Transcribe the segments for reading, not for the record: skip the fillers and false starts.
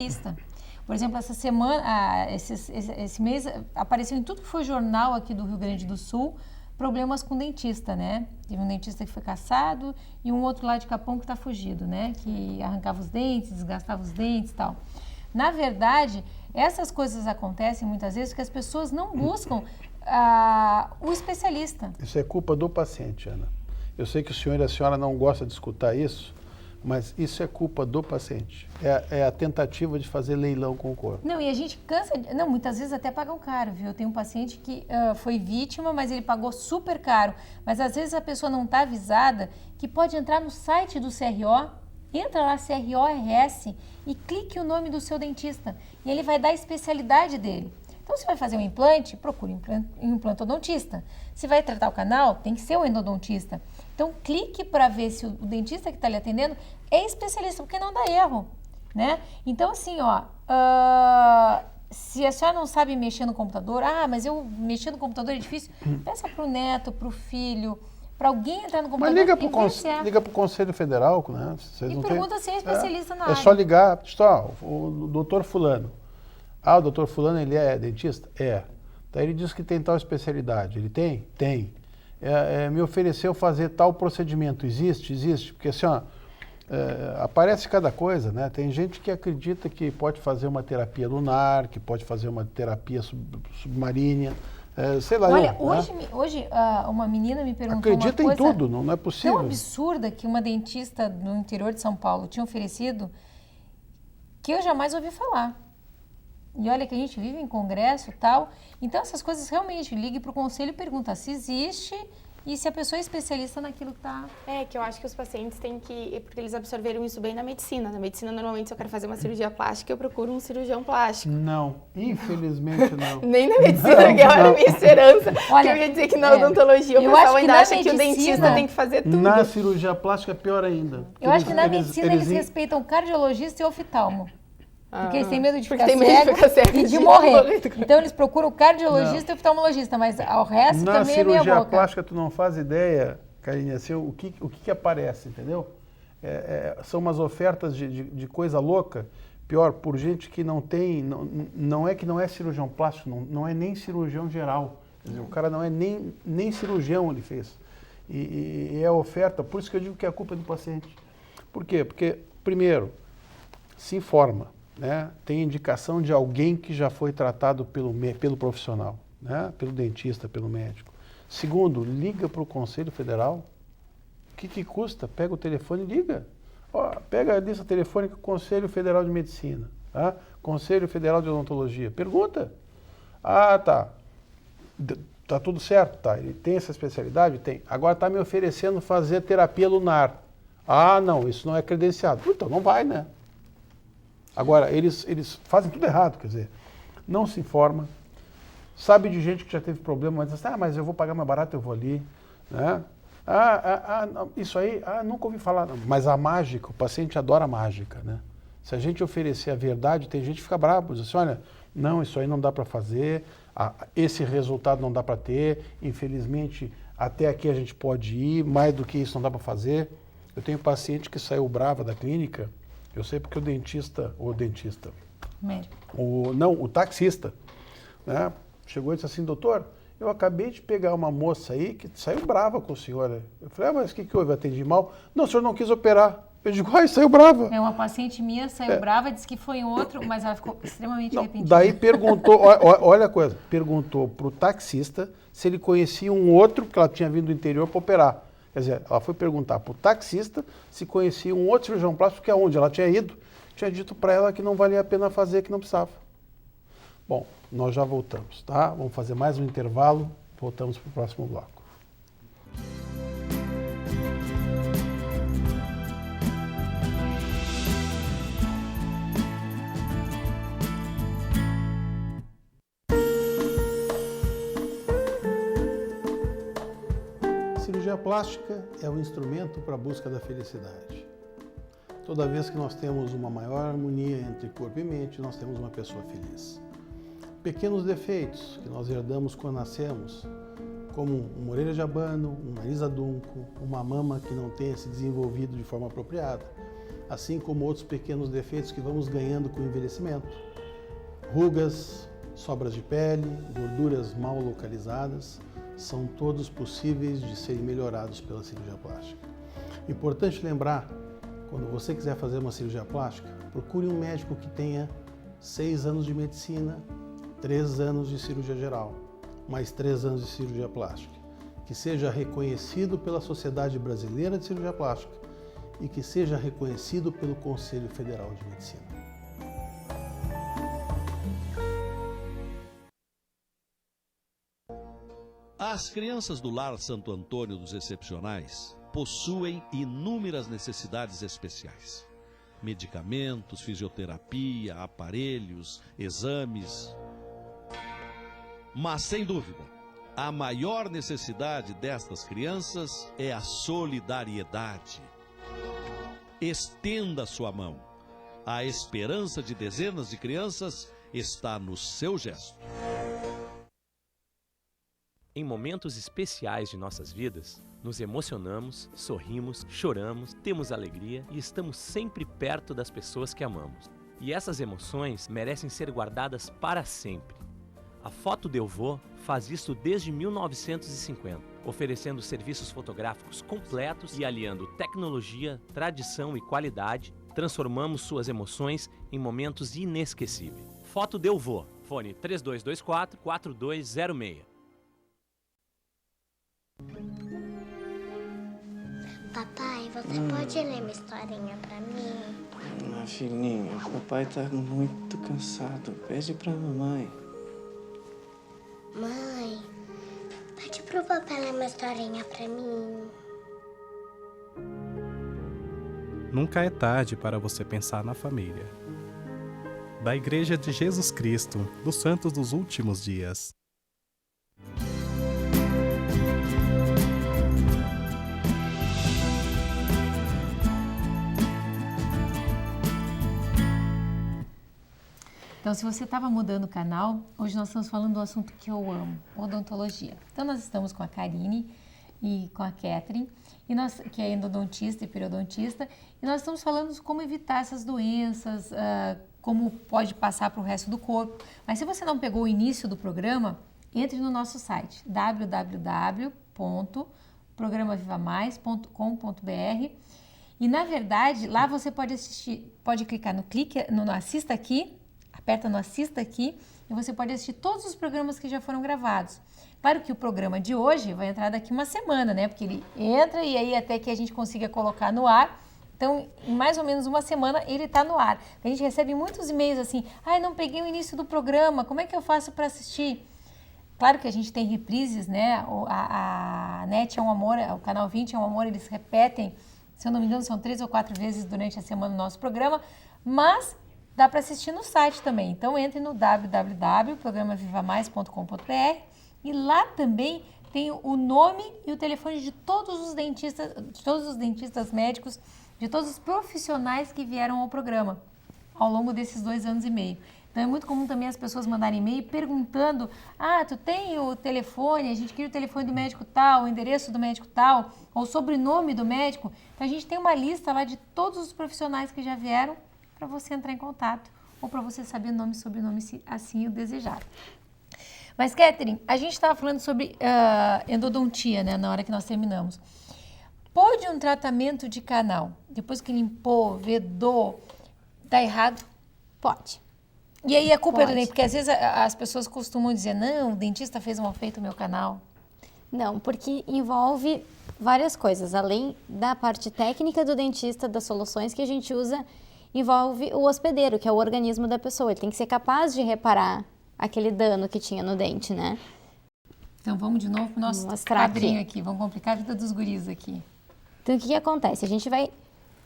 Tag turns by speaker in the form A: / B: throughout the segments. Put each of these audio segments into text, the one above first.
A: especialista. Por exemplo, essa semana, esse mês, apareceu em tudo que foi jornal aqui do Rio Grande do Sul, problemas com dentista, né? Teve um dentista que foi caçado e um outro lá de Capão que está fugido, né? Que arrancava os dentes, desgastava os dentes e tal. Na verdade, essas coisas acontecem muitas vezes porque as pessoas não buscam o especialista.
B: Isso é culpa do paciente, Ana. Eu sei que o senhor e a senhora não gostam de escutar isso, mas isso é culpa do paciente. É a tentativa de fazer leilão com o corpo.
A: Não, e a gente cansa... Não, muitas vezes até pagam caro, viu? Eu tenho um paciente que foi vítima, mas ele pagou super caro. Mas às vezes a pessoa não está avisada que pode entrar no site do CRO, entra lá, CRORS, e clique o nome do seu dentista. E ele vai dar a especialidade dele. Então, se vai fazer um implante, procure um implantodontista. Se vai tratar o canal, tem que ser um endodontista. Então, clique para ver se o dentista que está lhe atendendo é especialista, porque não dá erro, né? Então, assim, se a senhora não sabe mexer no computador, mas eu mexer no computador é difícil, peça para o neto, para o filho, para alguém entrar no computador.
B: Mas liga para o Conselho Federal, né?
A: Vocês não pergunta se é especialista na área.
B: É só ligar, o doutor fulano. O doutor fulano, ele é dentista? É. Daí ele diz que tem tal especialidade. Ele tem? Tem. Me ofereceu fazer tal procedimento. Existe? Existe. Porque assim, aparece cada coisa, né? Tem gente que acredita que pode fazer uma terapia lunar, que pode fazer uma terapia submarina, sei lá.
A: Olha, hoje uma menina me perguntou
B: Acredita
A: uma coisa...
B: em tudo, não é possível.
A: Tão absurda que uma dentista no interior de São Paulo tinha oferecido que eu jamais ouvi falar. E olha que a gente vive em congresso e tal. Então, essas coisas realmente, ligue para o conselho e pergunta se existe e se a pessoa é especialista naquilo que está...
C: Que eu acho que os pacientes têm que... Porque eles absorveram isso bem na medicina. Na medicina, normalmente, se eu quero fazer uma cirurgia plástica, eu procuro um cirurgião plástico.
B: Não, infelizmente não.
C: Nem na medicina, que era a minha esperança. Olha, que eu ia dizer que na odontologia o pessoal ainda acha que o dentista tem que fazer tudo.
B: Na cirurgia plástica é pior ainda.
A: Eu acho que na medicina eles respeitam cardiologista e oftalmo. Porque eles têm medo de ficar cego e de morrer. Então, eles procuram o cardiologista e o oftalmologista, mas o resto também é meia boca.
B: Na cirurgia plástica, tu não faz ideia, Karine, assim, o que aparece, entendeu? São umas ofertas de coisa louca, pior, por gente que não tem, não é que não é cirurgião plástico, não é nem cirurgião geral. Quer dizer, o cara não é nem cirurgião, ele fez. E é a oferta, por isso que eu digo que a culpa é do paciente. Por quê? Porque, primeiro, se informa. Né? Tem indicação de alguém que já foi tratado pelo profissional, né? Pelo dentista, pelo médico. Segundo, liga para o Conselho Federal. O que custa? Pega o telefone e liga. Pega a lista telefônica do Conselho Federal de Medicina, tá? Conselho Federal de Odontologia. Pergunta. Tá. Tá tudo certo? Tá. Ele tem essa especialidade? Tem. Agora está me oferecendo fazer terapia lunar. Não, isso não é credenciado. Então não vai, né? Agora, eles fazem tudo errado, quer dizer, não se informa, sabe de gente que já teve problema, mas diz, mas eu vou pagar mais barato, eu vou ali, né? Isso aí, nunca ouvi falar. Não. Mas a mágica, o paciente adora a mágica, né? Se a gente oferecer a verdade, tem gente que fica bravo, diz assim, olha, não, isso aí não dá para fazer, esse resultado não dá para ter, infelizmente, até aqui a gente pode ir, mais do que isso não dá para fazer. Eu tenho paciente que saiu brava da clínica. Eu sei porque o taxista, né, chegou e disse assim, doutor, eu acabei de pegar uma moça aí que saiu brava com o senhor. Eu falei, mas o que houve? Atendi mal? Não, o senhor não quis operar. Eu digo, saiu brava.
A: Uma paciente minha saiu brava, disse que foi em outro, mas ela ficou extremamente arrependida.
B: Daí perguntou, olha a coisa, perguntou para o taxista se ele conhecia um outro, que ela tinha vindo do interior para operar. Quer dizer, ela foi perguntar para o taxista se conhecia um outro cirurgião plástico, que é onde ela tinha ido, tinha dito para ela que não valia a pena fazer, que não precisava. Bom, nós já voltamos, tá? Vamos fazer mais um intervalo, voltamos para o próximo bloco. A cirurgia plástica é um instrumento para a busca da felicidade. Toda vez que nós temos uma maior harmonia entre corpo e mente, nós temos uma pessoa feliz. Pequenos defeitos que nós herdamos quando nascemos, como uma orelha de abano, um nariz adunco, uma mama que não tenha se desenvolvido de forma apropriada, assim como outros pequenos defeitos que vamos ganhando com o envelhecimento. Rugas, sobras de pele, gorduras mal localizadas, são todos possíveis de serem melhorados pela cirurgia plástica. Importante lembrar, quando você quiser fazer uma cirurgia plástica, procure um médico que tenha 6 anos de medicina, 3 anos de cirurgia geral, mais 3 anos de cirurgia plástica, que seja reconhecido pela Sociedade Brasileira de Cirurgia Plástica e que seja reconhecido pelo Conselho Federal de Medicina.
D: As crianças do Lar Santo Antônio dos Excepcionais possuem inúmeras necessidades especiais. Medicamentos, fisioterapia, aparelhos, exames. Mas, sem dúvida, a maior necessidade destas crianças é a solidariedade. Estenda sua mão. A esperança de dezenas de crianças está no seu gesto.
E: Em momentos especiais de nossas vidas, nos emocionamos, sorrimos, choramos, temos alegria e estamos sempre perto das pessoas que amamos. E essas emoções merecem ser guardadas para sempre. A Foto Delvaux faz isso desde 1950, oferecendo serviços fotográficos completos e aliando tecnologia, tradição e qualidade, transformamos suas emoções em momentos inesquecíveis. Foto Delvaux, fone 3224-4206.
F: Papai, você pode ler uma historinha pra mim?
G: Ah, filhinha, o papai tá muito cansado. Pede pra mamãe.
F: Mãe, pede pro papai ler uma historinha pra mim.
H: Nunca é tarde para você pensar na família. Da Igreja de Jesus Cristo, dos Santos dos Últimos Dias.
A: Então, se você estava mudando o canal, hoje nós estamos falando do assunto que eu amo, odontologia. Então, nós estamos com a Karine e com a Catherine, que é endodontista e periodontista, e nós estamos falando de como evitar essas doenças, como pode passar para o resto do corpo. Mas se você não pegou o início do programa, entre no nosso site, www.programavivamais.com.br, e, na verdade, lá você pode assistir, pode clicar no Assista Aqui, aperta no Assista Aqui e você pode assistir todos os programas que já foram gravados. Claro que o programa de hoje vai entrar daqui uma semana, né? Porque ele entra e aí até que a gente consiga colocar no ar. Então, em mais ou menos uma semana ele está no ar. A gente recebe muitos e-mails assim, não peguei o início do programa, como é que eu faço para assistir? Claro que a gente tem reprises, né? A NET é um amor, o Canal 20 é um amor, eles repetem, se eu não me engano, são 3 ou 4 vezes durante a semana o nosso programa, mas dá para assistir no site também. Então, entre no www.programavivamais.com.br e lá também tem o nome e o telefone de todos os dentistas médicos, de todos os profissionais que vieram ao programa ao longo desses 2 anos e meio. Então, é muito comum também as pessoas mandarem e-mail perguntando, tu tem o telefone, a gente queria o telefone do médico tal, o endereço do médico tal, ou o sobrenome do médico. Então, a gente tem uma lista lá de todos os profissionais que já vieram para você entrar em contato ou para você saber nome e sobrenome se assim o desejar. Mas, Catherine, a gente estava falando sobre endodontia, né, na hora que nós terminamos. Pode um tratamento de canal, depois que limpou, vedou, dar errado?
C: Pode.
A: E aí a culpa é do dentista, porque às vezes as pessoas costumam dizer, não, o dentista fez mal feito no meu canal.
I: Não, porque envolve várias coisas, além da parte técnica do dentista, das soluções que a gente usa, envolve o hospedeiro, que é o organismo da pessoa. Ele tem que ser capaz de reparar aquele dano que tinha no dente, né?
A: Então vamos de novo pro nosso quadrinho aqui. Vamos complicar a vida dos guris aqui.
I: Então o que acontece? A gente vai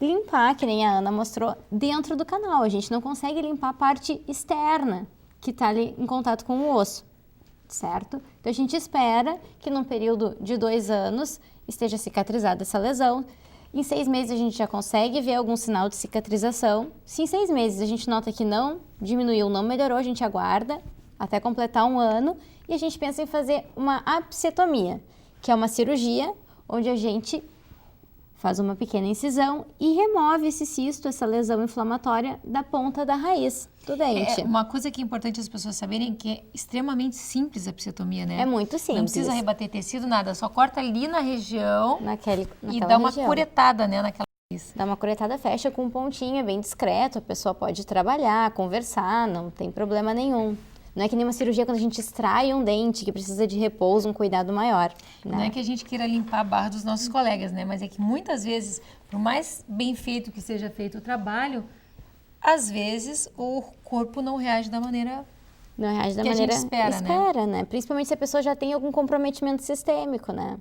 I: limpar, que nem a Ana mostrou, dentro do canal. A gente não consegue limpar a parte externa, que está ali em contato com o osso, certo? Então a gente espera que num período de 2 anos esteja cicatrizada essa lesão. Em 6 meses a gente já consegue ver algum sinal de cicatrização. Se em 6 meses a gente nota que não diminuiu, não melhorou, a gente aguarda até completar 1 ano e a gente pensa em fazer uma apsetomia, que é uma cirurgia onde a gente faz uma pequena incisão e remove esse cisto, essa lesão inflamatória da ponta da raiz do dente.
A: Uma coisa que é importante as pessoas saberem é que é extremamente simples a episiotomia, né?
I: É muito simples.
A: Não precisa rebater tecido, nada. Só corta ali na região
I: naquela
A: e dá uma
I: região.
A: curetada, né, naquela raiz.
I: Dá uma curetada, fecha com um pontinho, é bem discreto. A pessoa pode trabalhar, conversar, não tem problema nenhum. Não é que nem uma cirurgia quando a gente extrai um dente que precisa de repouso, um cuidado maior. Né?
A: Não é que a gente queira limpar a barra dos nossos colegas, né? Mas é que muitas vezes, por mais bem feito que seja feito o trabalho, às vezes o corpo não reage da maneira
I: não reage da
A: que
I: maneira
A: a gente espera,
I: né? Principalmente se a pessoa já tem algum comprometimento sistêmico, né?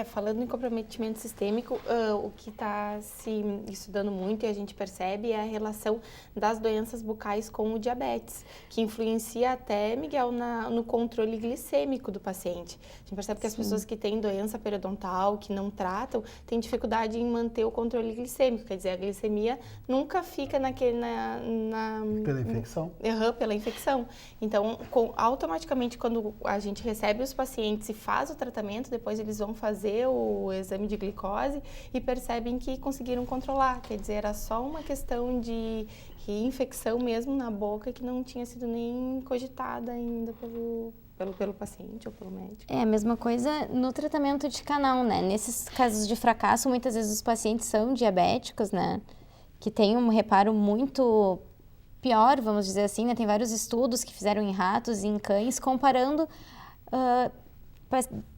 C: Falando em comprometimento sistêmico, o que está se estudando muito e a gente percebe é a relação das doenças bucais com o diabetes, que influencia até, Miguel, no controle glicêmico do paciente. A gente percebe que as pessoas que têm doença periodontal, que não tratam, têm dificuldade em manter o controle glicêmico, quer dizer, a glicemia nunca fica
B: Pela infecção?
C: Pela infecção. Então, automaticamente, quando a gente recebe os pacientes e faz o tratamento, depois eles vão fazer o exame de glicose e percebem que conseguiram controlar. Quer dizer, era só uma questão de infecção mesmo na boca que não tinha sido nem cogitada ainda pelo paciente ou pelo médico.
I: É a mesma coisa no tratamento de canal, né? Nesses casos de fracasso, muitas vezes os pacientes são diabéticos, né? Que tem um reparo muito pior, vamos dizer assim, né? Tem vários estudos que fizeram em ratos e em cães comparando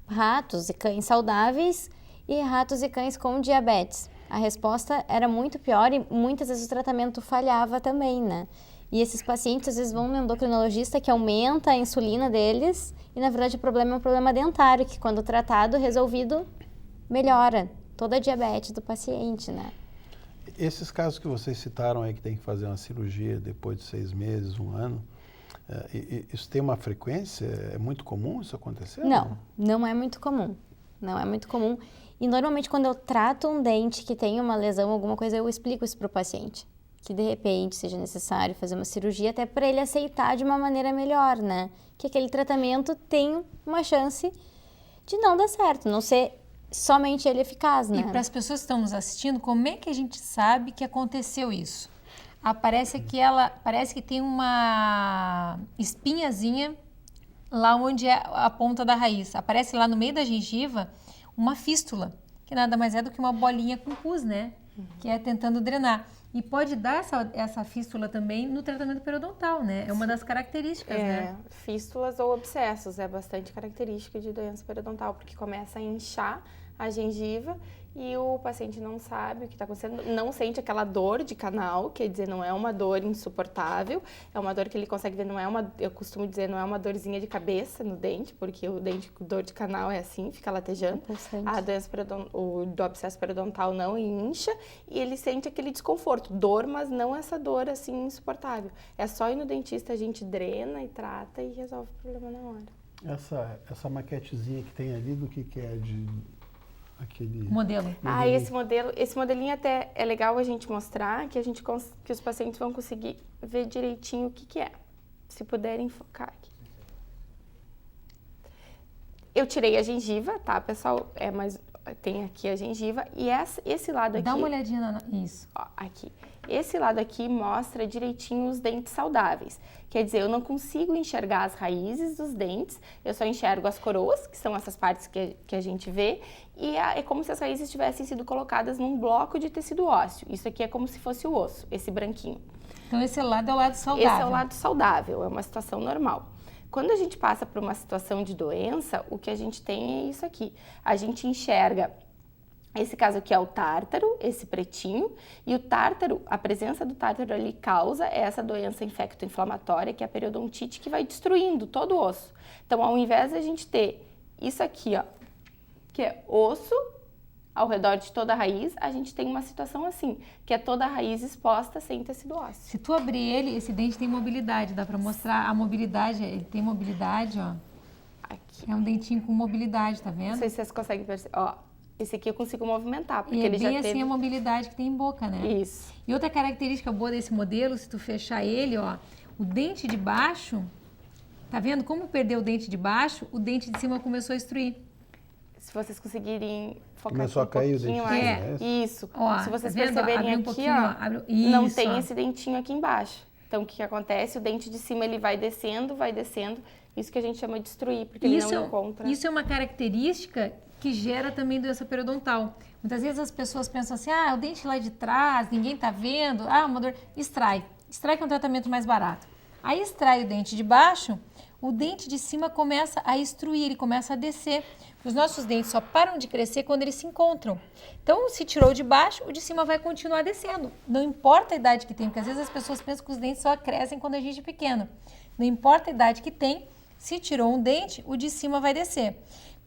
I: ratos e cães saudáveis e ratos e cães com diabetes. A resposta era muito pior e muitas vezes o tratamento falhava também, né? E esses pacientes às vezes vão no endocrinologista que aumenta a insulina deles e na verdade o problema é um problema dentário, que quando tratado, resolvido, melhora toda a diabetes do paciente, né?
B: Esses casos que vocês citaram aí que tem que fazer uma cirurgia depois de 6 meses, 1 ano, isso tem uma frequência? É muito comum isso acontecer?
I: Não, não é muito comum. Não é muito comum. E normalmente quando eu trato um dente que tem uma lesão, alguma coisa, eu explico isso para o paciente. Que de repente seja necessário fazer uma cirurgia até para ele aceitar de uma maneira melhor, né? Que aquele tratamento tem uma chance de não dar certo, não ser somente ele eficaz, né?
A: E para as pessoas que estão nos assistindo, como é que a gente sabe que aconteceu isso? Parece que tem uma espinhazinha lá onde é a ponta da raiz. Aparece lá no meio da gengiva uma fístula, que nada mais é do que uma bolinha com pus, né? Que é tentando drenar. E pode dar essa fístula também no tratamento periodontal, né? É uma das características, né?
C: Fístulas ou abscessos é bastante característica de doença periodontal, porque começa a inchar a gengiva e o paciente não sabe o que está acontecendo, não sente aquela dor de canal, quer dizer, não é uma dor insuportável, é uma dor que ele consegue ver, eu costumo dizer, não é uma dorzinha de cabeça no dente, porque o dente com dor de canal é assim, fica latejando. A doença do abscesso periodontal não incha e ele sente aquele desconforto, dor, mas não essa dor assim insuportável. É só ir no dentista, a gente drena e trata e resolve o problema na hora.
B: Essa maquetezinha que tem ali, do que é aquele
A: modelo?
C: Esse modelinho até é legal a gente mostrar, que que os pacientes vão conseguir ver direitinho o que é. Se puderem focar aqui. Eu tirei a gengiva, tá, pessoal? Mas tem aqui a gengiva e esse lado aqui...
A: Dá uma olhadinha nisso.
C: Aqui. Esse lado aqui mostra direitinho os dentes saudáveis. Quer dizer, eu não consigo enxergar as raízes dos dentes, eu só enxergo as coroas, que são essas partes que a gente vê, e é como se as raízes tivessem sido colocadas num bloco de tecido ósseo. Isso aqui é como se fosse o osso, esse branquinho.
A: Então esse lado é o lado saudável.
C: Esse é o lado saudável, é uma situação normal. Quando a gente passa por uma situação de doença, o que a gente tem é isso aqui. A gente enxerga, esse caso aqui é o tártaro, esse pretinho, e o tártaro, a presença do tártaro ali causa essa doença infecto-inflamatória, que é a periodontite, que vai destruindo todo o osso. Então, ao invés de a gente ter isso aqui, ó, que é osso, ao redor de toda a raiz, a gente tem uma situação assim, que é toda a raiz exposta sem tecido ósseo.
A: Se tu abrir ele, esse dente tem mobilidade, dá pra mostrar a mobilidade, ele tem mobilidade, ó. Aqui. É um dentinho com mobilidade, tá vendo?
C: Não sei se vocês conseguem perceber, ó. Esse aqui eu consigo movimentar, porque
A: e
C: ele já
A: bem
C: teve...
A: assim a mobilidade que tem em boca, né?
C: Isso.
A: E outra característica boa desse modelo, se tu fechar ele, ó, o dente de baixo, tá vendo? Como perdeu o dente de baixo, o dente de cima começou a destruir.
C: se vocês conseguirem focar
B: Começou
C: aqui um
B: a cair o
C: pouquinho
B: dentinho,
C: mais.
B: é isso?
C: Isso.
A: Ó,
C: Se vocês
A: tá vendo?
C: perceberem
A: Abre um
C: aqui,
A: pouquinho,
C: ó,
A: ó, abre-
C: não
A: isso,
C: tem
A: ó.
C: esse dentinho aqui embaixo. Então, o que acontece? O dente de cima, ele vai descendo. Isso que a gente chama de destruir, porque ele não encontra.
A: Isso é uma característica que gera também doença periodontal. Muitas vezes as pessoas pensam assim, o dente lá de trás, ninguém tá vendo, uma dor. Extrai que é um tratamento mais barato. Aí extrai o dente de baixo, o dente de cima começa a extruir, ele começa a descer. Os nossos dentes só param de crescer quando eles se encontram. Então, se tirou o de baixo, o de cima vai continuar descendo. Não importa a idade que tem, porque às vezes as pessoas pensam que os dentes só crescem quando a gente é pequeno. Não importa a idade que tem, se tirou um dente, o de cima vai descer.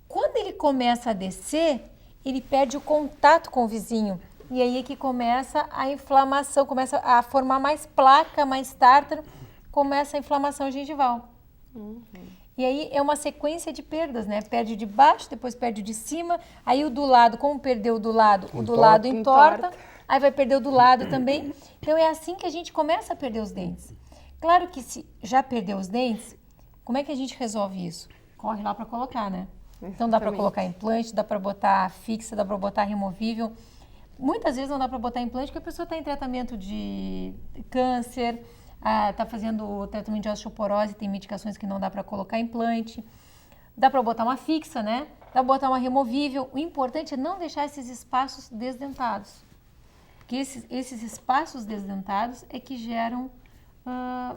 A: Quando ele começa a descer, ele perde o contato com o vizinho. E aí é que começa a inflamação, começa a formar mais placa, mais tártaro, começa a inflamação gengival. E aí é uma sequência de perdas, né? Perde o de baixo, depois perde o de cima, aí o do lado, como perdeu o do lado entorta, aí vai perder o do lado também. Então é assim que a gente começa a perder os dentes. Claro que se já perdeu os dentes, como é que a gente resolve isso? Corre lá para colocar, né? Então dá para colocar implante, dá para botar fixa, dá para botar removível. Muitas vezes não dá para botar implante porque a pessoa está em tratamento de câncer, está fazendo tratamento de osteoporose, tem medicações que não dá para colocar implante. Dá para botar uma fixa, né? Dá para botar uma removível. O importante é não deixar esses espaços desdentados. Porque esses espaços desdentados é que geram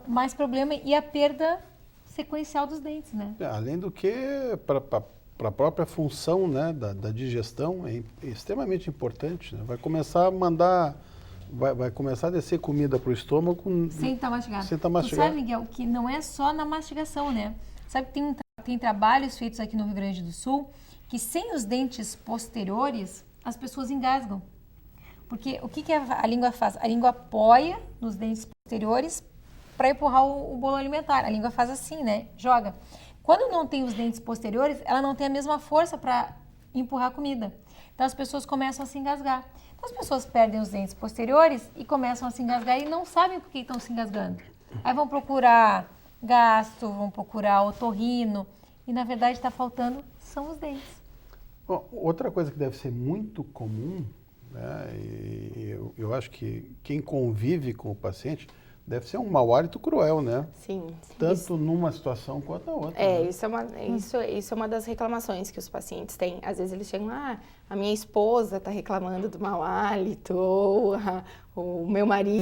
A: mais problema e a perda sequencial dos dentes, né?
B: Além do que, para a própria função, né, da digestão, é extremamente importante. Né? Vai começar a mandar, vai começar a descer comida para o estômago
A: sem estar mastigado.
B: Sem estar mastigado.
A: Tu sabe, Miguel, que não é só na mastigação, né? Sabe que tem trabalhos feitos aqui no Rio Grande do Sul que sem os dentes posteriores as pessoas engasgam. Porque o que a língua faz? A língua apoia nos dentes posteriores para empurrar o bolo alimentar. A língua faz assim, né? Joga. Quando não tem os dentes posteriores, ela não tem a mesma força para empurrar a comida. Então as pessoas começam a se engasgar. Então as pessoas perdem os dentes posteriores e começam a se engasgar e não sabem por que estão se engasgando. Aí vão procurar gastro, vão procurar otorrino e na verdade está faltando são os dentes.
B: Bom, outra coisa que deve ser muito comum, né, e eu acho que quem convive com o paciente deve ser um mau hálito cruel, né?
C: Sim.
B: Tanto numa situação quanto na outra.
C: É,
B: né?
C: isso é uma das reclamações que os pacientes têm. Às vezes eles chegam, a minha esposa está reclamando do mau hálito, ou o meu marido